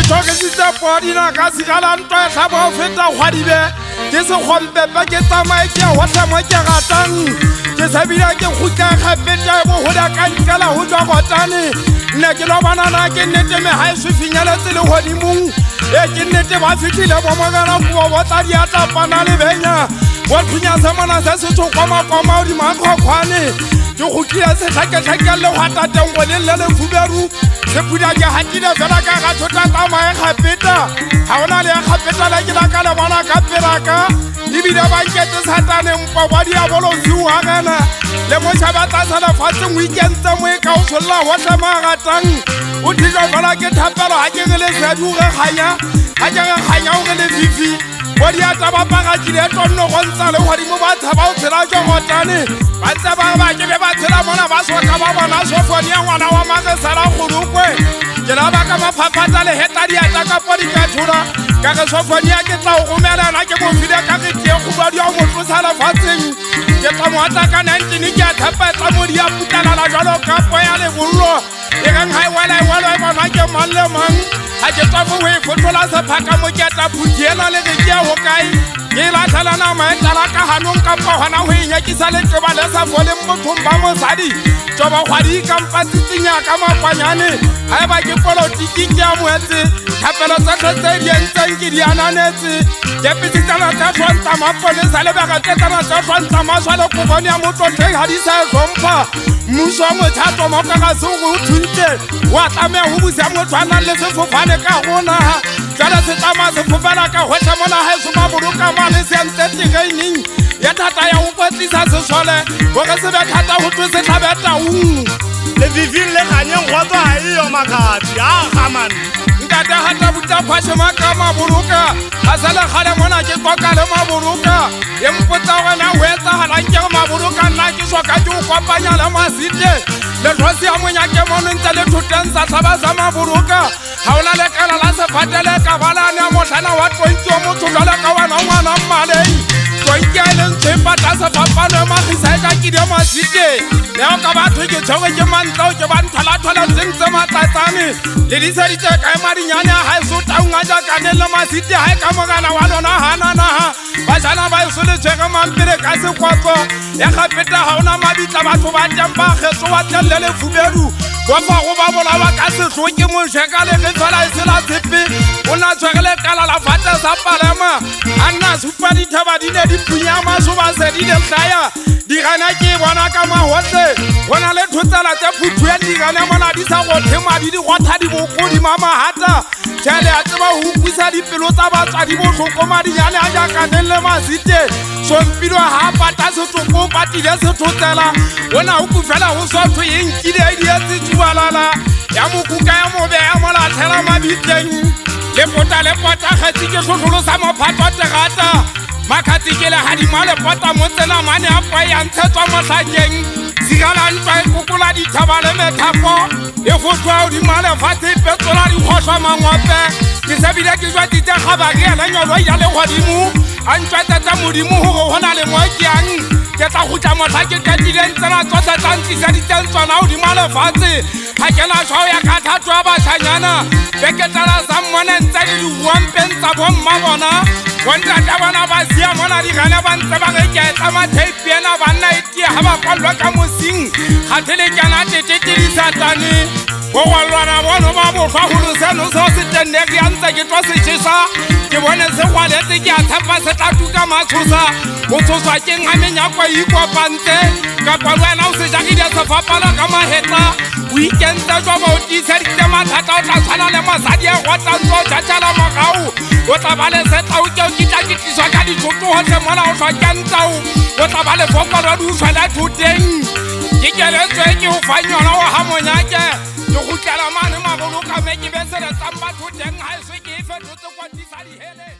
choke sitse podina ka sigala ntwa e tlhaba o feta kgwadibe ke se kgompepe ke tsamaye ke hotlhe mo ke ratang ke sebila ke khutla kgapeta bo hoda ka nkela ho tswa gotane nne ke lo banana ke nnete me ha e se finyeletse le hodimong e ke nnete ba fitlhile bo mogana go botla di atapana le benya bo thunya se mona se se tsokoma koma o di makgokwane ke khutlile se tlhake le hwata tengo le le fuberu se puda ke hatile fela ka ga thota tsamaye kgapeta ha ona le kgapeta la ke la ka le bona ka peraka ibile ba nketse satane mpo ba dia bolo siwa gana le mo tshaba tsa sala fatse weekend tsa mo e ka o solla ho tla maratang o thiga fela ke thapelo ha ke le se du ge khanya ha ke ge khanya o le fifi bo dia taba paga ke le tonno go ntsa le hodi mo ba tshaba o tshela jo gotane ba tsaba ba ke be ba tshela mona ba so ka ba bona so foni ya ngwana wa mage sala khulukwe ke la ba ka maphaphata le heta dia tsa ka podi ka thura ka ge so foni ya ke tla o romela na ke mo file ka ke ke go ba dia mo tsala fatseng ke tla mo ataka 19 ke a thapa tsa mo dia putala la jalo ka poya le bollo e gang hai wala ba na ke malle mang ha ke tsa go we fotola sa phaka mo ke tla putiela le ke ya ho kai ke la thala na ma tala ka hanong ka pa hona ho nya ke sa le ke ba le sa fole motho ba mo sadi tso ba khwadi ka mpatsinya ka makwanyane ha ba ke politiki ke a moetse thapelo tsa tse di entseng ke di ananetse ke pitsitsana tsa tshwanta mapone sa le ba ka tsana tsa tshwanta maswalo go bona motho tlhe ha di sa gompha muso mo thato mo ka ga se go thunte wa tlame ho busa motho ana le sefofane ka gona tsala se tsama se fofela ka hotlha mona ha se ba boroka ma le se ntse training ya thata ya o kwatlisa se sole go ga se ba thata ho tse se tlhabeta le vivile le ganyeng go tswa ha iyo makati ha gaman ntate hata butla phashe maka maboroka a sala khale mona ke koka le maboroka e mpotsa gona ho etsa hala ke maboroka nna ke soka ke o kopanya le masite le tlosi ya monya ke mono ntse le thutensa tlhaba sa maboroka ha ona le kala la se fatele ka bala ne motlana wa 20 o motho jala ka wana ngwana mmalei ke le ntse pata sa papano ma khisa ka ke dia masite le ka batho ke tshwe ke mantlo ke ba nthala ntse matsatsane le di sa di tse ka marinyane ha e so taunga ja ka ne le masite ha ka mogana wa lona hanana ba jana ba so le tshega mampire ka se kwatso ya gapeta ha ona mabitla batho ba temba kgetso wa tlelle le fubedu wa fa go ba bola ba ka se tlo ke mo sheka le ke tsala se la tsepe ona tshwegele kala la fata sa palama anna supa di thaba di ne di punya ma so ba se di le hlaya di gana ke bona ka ma hotle bona le thotsala tsa phuthu ya di gana mona di sa go thema di gotha di bokodi mama hata tshele a tseba ho kwisa di pelo tsa batsa di bohloko ma di nyane a ja ka nelle masite so mpilo ha pata se tsoko pati le se thotsela bona o kufela ho so thwe eng ki di idea tse tsubalala ya mokuka ya mobe ya mola thela mabitleng le pota khatsi ke hlohlolo sa maphatwa terata makhatsi ke le ha di male pota mo tsena mane a pa ya ntshetswa mohlakeng sigala ntwa e kokola di thabale methapo e fotwa o di male fatse petsola di khohlwa mangwape ke sebile ke jwa ditse khabage la nyolo ya le godimo a ntwa tsa modimo ho hona le mo kyang ke tla go tla motlhake ka dileng tsena tsotsa tantsi sa ditsentswana o di male fatse ha ke la shao ya ka thatwa ba tshanyana be ke tla sa mona ntse di buampentsa bomma bona wonta tabana ba sia mona di gana ba ntse ba ge ke tsa ma tape yana ba nna itia ha ba kwalwa ka mosing khathele kana tete di satane go walwana bona ba bo fa ho seno so se tende ke antsa ke twa se tshisa ke bone se kwaletse ke a thapa se tla tuka matshosa go tsoswa ke ngamenya kwa ikopantse ka kwalwana o se jagi dia se fapala ka mahetla weekend tsa jwa ba o tisa di tema thata o tla tshwana le masadi a go tantso tjatjala magau o tla ba le setla o ke o kitla ke tliswa ka dithoto hotle mona o tshwa kantau o tla ba le fokolo di utlwela thoteng ke keletswe ke o fanyona wa ha monyake ke go tlela mane maboloka me ke be se le tsamba thoteng ha e se ke e fetotse kwa di sa di hele